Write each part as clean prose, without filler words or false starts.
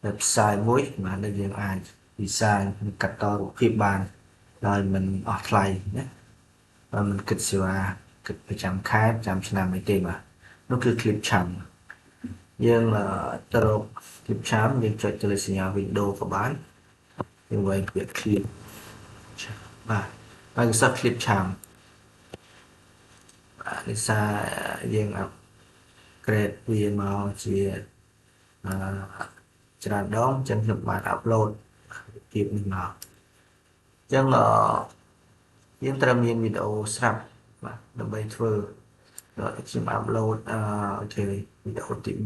website មួយបាទដែលយើងអាច design កាត់តរូបភាពបានដោយមិនអស់ថ្លៃណាបើមិនគិតសេវាគិតប្រចាំខែប្រចាំឆ្នាំអីទេបាទនោះគឺ Clipchamp យើងទៅរក Clipchamp យើងចុចទៅលើសញ្ញា window ក៏បានយើងវាយពាក្យ clip បាទហើយគឺ Clipchamp បាទនេះសារយើង upgrade វាមកជាអឺច្រើនដងចឹងខ្ញុំបាន upload ភាពនេះមកចឹងយើងត្រូវមានវីដេអូស្រាប់បាទដើម្បីធ្វើដល់ខ្ញុំ upload អូខេវីដេអូទី4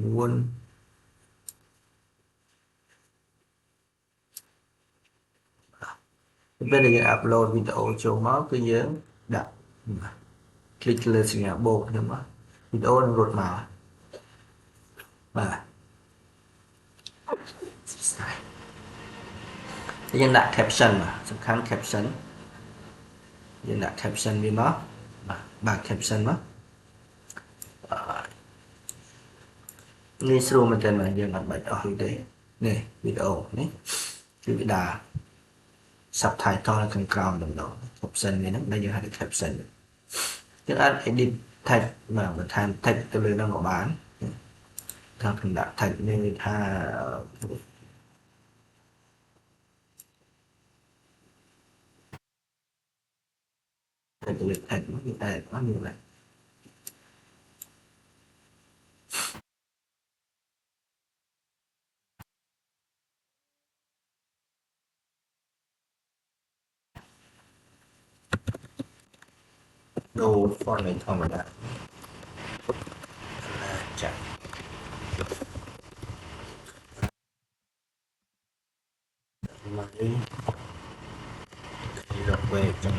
ពេលដែលយើង upload វីដេអូចូលមកគឺយើងដាក់ click លើសញ្ញាបូកខ្ញុំវីដេអូនឹងរត់មកបាទយើងដាក់ caption បាទសំខាន់ caption យើងដាក់ caption វាមកបាទ caption មកនេះស្រួលមែនទែនបាទយើងអត់បាច់អស់ទេនេះវីដេអូនេះគឺវាដាក់ subtitle នៅខាងក្រោមដំណង caption នេះហ្នឹងដែលយើងហៅថា caption យើងអាច edit text បាទបន្ថែម text ទៅលើហ្នឹងក៏បានថាខ្ញុំដាក់ text នេះថាទៅលើ text នេះតែអត់មានឡើយដូរ font នៃធម្មតាចាក់មកនេះគឺរកវេចឹង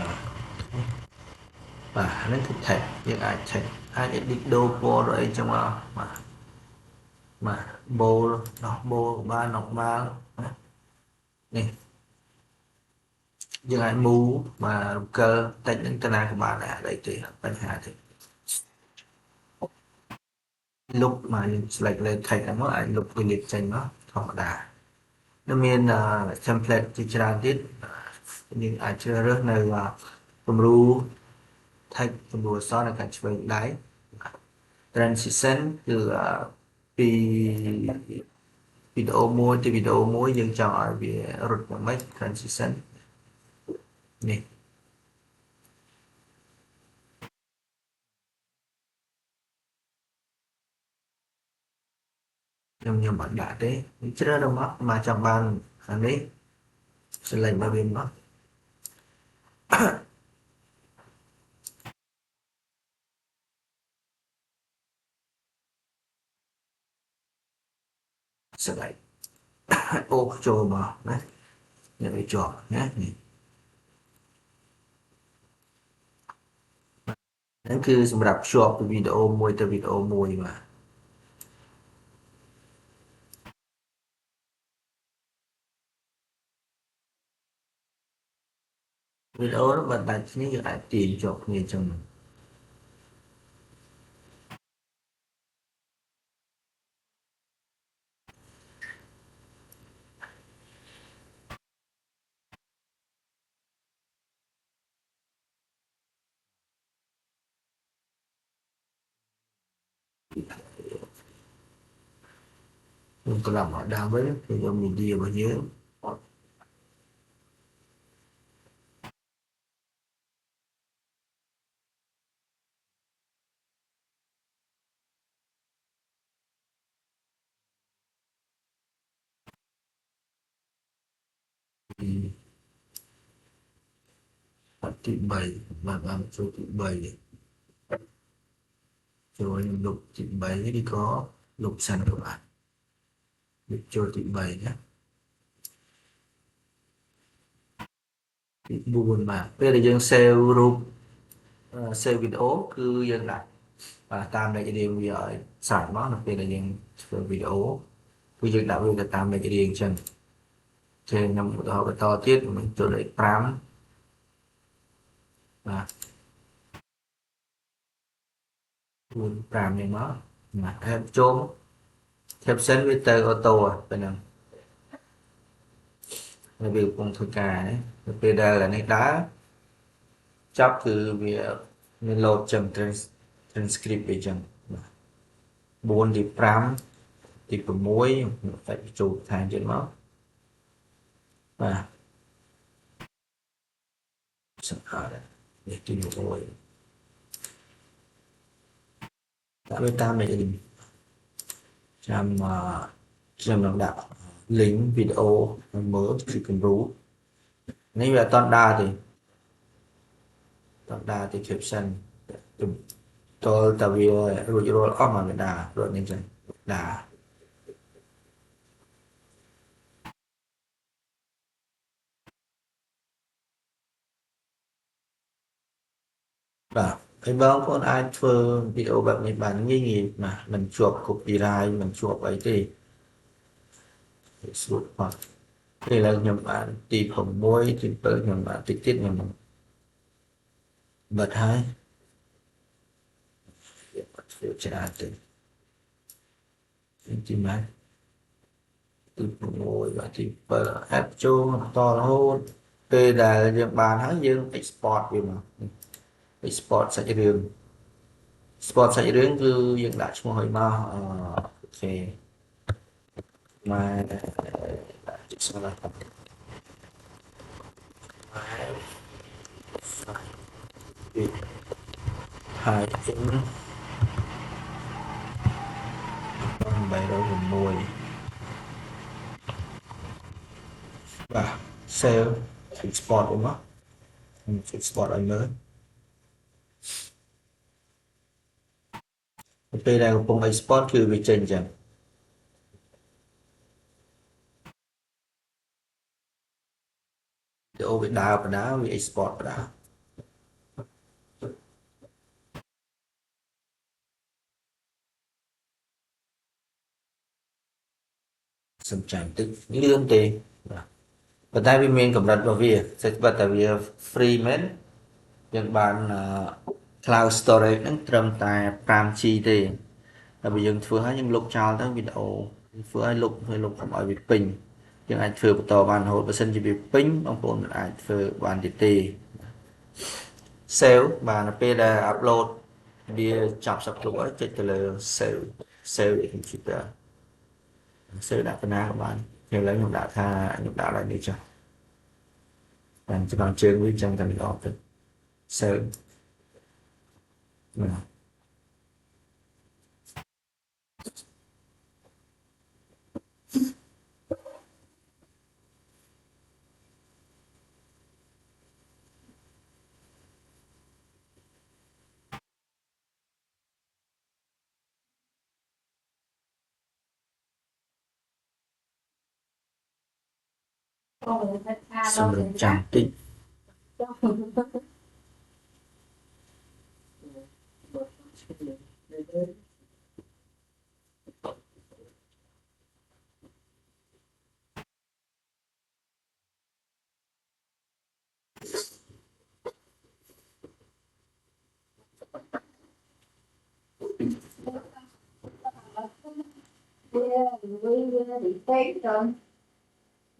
បាទហ្នឹងគឺ text យើងអាច text អាច edit ដូរពណ៌ឬអីចឹងមកបាទ bold ដោះ bold ក៏បាន normal នេះយើងអាច move បាទរំកិល text ហ្នឹងទៅណាក៏បានដែរអីទេបញ្ហាទេ look មកយើង select លើ text ហ្នឹងមកអាច look វាលេចចេញមកធម្មតានៅមាន template ជាច្រើនទៀតយើងអាចជ្រើសរើសនៅគំរូ text គំរូអក្សរនៅខាងឆ្វេងដៃ transition គឺពីវីដេអូមួយទៅវីដេអូមួយយើងចង់ឲ្យវារត់យ៉ាងម៉េច transition នេះខ្ញុំអត់ដាក់ទេជ្រើសរើសមកចង់បានអានេះ select មកវាមក select អូចូលមកណានេះវាជាប់ណានេះហ្នឹងគឺសម្រាប់ភ្ជាប់ពីវីដេអូមួយទៅវីដេអូមួយបាទវីដេអូនោះបើដាច់គ្នាយើងអាចទាញជាប់គ្នាចឹងខ្ញុំត្រឡប់មកដើមវិញគឺយក media របស់យើងទី3បាទបានចូលទី3ចូលលុបទី3នេះក៏លុបសិនក៏បានចូលទី3ណាទី4បាទពេលដែលយើង save រូប save វីដេអូគឺយើងដាក់បាទតាមលេខរៀងវាឲ្យស្រេចមកនៅពេលដែលយើងធ្វើវីដេអូគឺយើងដាក់វាទៅតាមលេខរៀងអញ្ចឹងចេះខ្ញុំឧទាហរណ៍បន្តទៀតmìnhចូលលេខ5បាទ4 5នេះមកបាទ add ចូល caption វាទៅអូតូពេលហ្នឹង វាកំពុងធ្វើការណាពេលដែលនេះដើរចាប់គឺវាមាន load ចឹង transcript វាចឹង4ទី5ទី6តែបញ្ចូលបន្ថែមទៀតមកបាទសំខាន់នេះទី1ដាក់វាតាមនេះចាំខ្ញុំនឹងដាក់ link វីដេអូមើលគឺគំរូនេះវាអត់តដើរទេតដើរ description តលតែវារួចរាល់អស់មកវាដើររត់នេះចឹងដើរបាទហើយបងប្អូនអាចធ្វើវីដេអូបែបនេះបានងាយណាស់មិនជាប់ copyright មិនជាប់អីទេស្រួលផុតពេលឡើងខ្ញុំបានទី6ទី7ខ្ញុំបានតិចទៀតខ្ញុំបិទហើយវាធ្វើច្រើនទៅទីម៉ាត់ទី6បាទទី7 add ចូលបន្តរហូតពេលដែលយើងបានហើយយើង export វាមក export សាច់រឿង export សាច់រឿងគឺយើងដាក់ឈ្មោះឲ្យមកអូខេមកដាក់ជិះស្មារតីហើយអ៊ីន306បាទ save export មក export ឲ្យមើលពេលដែលកំពុង export គឺវាចេញអញ្ចឹងវីដេអូវាដើរបដាវា export បដាសំចាំតិចលឿនទេបាទប៉ុន្តែវាមានកម្រិតរបស់វាសិតបើតែវា free មែនយើងបាន cloud storage ហ្នឹងត្រឹមតែ 5G ទេតែបើយើងធ្វើហើយយើងលុបចោលទៅវីដេអូធ្វើឲ្យលុបកុំឲ្យវាពេញយើងអាចធ្វើបន្តបានរហូតបើសិនជាវាពេញបងប្អូនមិនអាចធ្វើបានទៀតទេ save បាទនៅពេលដែល upload វាចាប់សពគ្រប់ហើយចុចទៅលើ save computer save ដាក់បណ្ណាក៏បានខ្ញុំឡើងខ្ញុំដាក់ថាខ្ញុំដាក់ឡើងនេះចុះបានច្បាស់ជើងវាចឹងតែម្ដងទៅ save បាទសម្រាប់ចាំតិច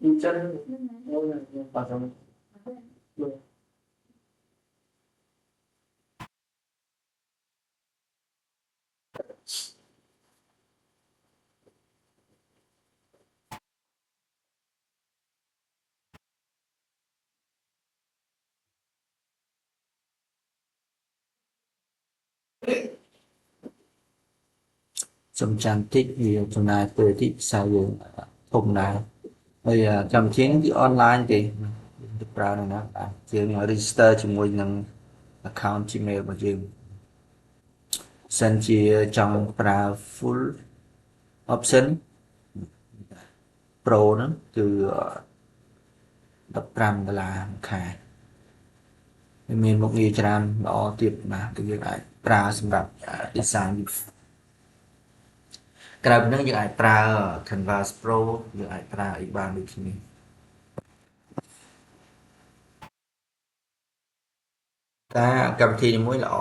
អញ្ចឹងបាទ សំចាំតិចវាចំណាយពេលតិចផ្សាយយើងធំដែរហើយកម្មវិធីនេះគឺ online ទេទៅប្រើនៅណាបាទយើង register ជាមួយនឹង account Gmail របស់យើងសិនជាចង់ប្រើ full option pro ហ្នឹងគឺ$15មួយខែមានមុខងារច្រើនល្អទៀតណាគឺយើងអាចប្រើសម្រាប់ design ក្រៅពីនេះយើងអាចប្រើ Canvas Pro យើងអាចប្រើអីបានដូចគ្នាតែកម្មវិធីនេះមួយល្អ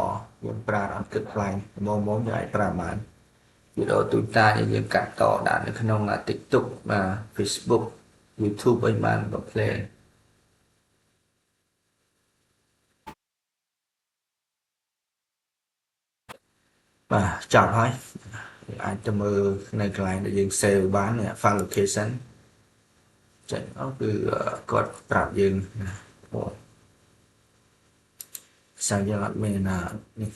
យើងប្រើអត់គិតថ្លៃមុំយើងអាចប្រើបានវីដេអូទូតាយើងកាត់តដាក់នៅក្នុង TikTok បាទ Facebook YouTube ឲ្យបានក៏ play បាទចប់ហើយអាចទៅមើលនៅកន្លែងដែលយើង save បាន file location ចេញមកគឺគាត់ប្រាប់យើងសារយើងអត់មាននេះ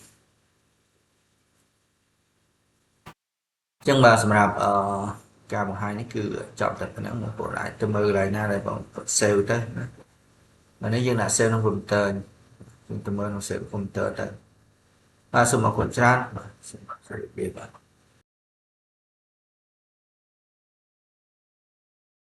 ចឹងបាទសម្រាប់ការបង្ហាញនេះគឺចប់តែប៉ុណ្ណឹងបងប្អូនអាចទៅមើលកន្លែងណាដែលបង save ទៅណាអានេះយើងដាក់ save ក្នុង computer យើងទៅមើលក្នុង save computer ទៅបាទសូមអរគុណច្រើនបាទសូមជម្រាបលាបាទ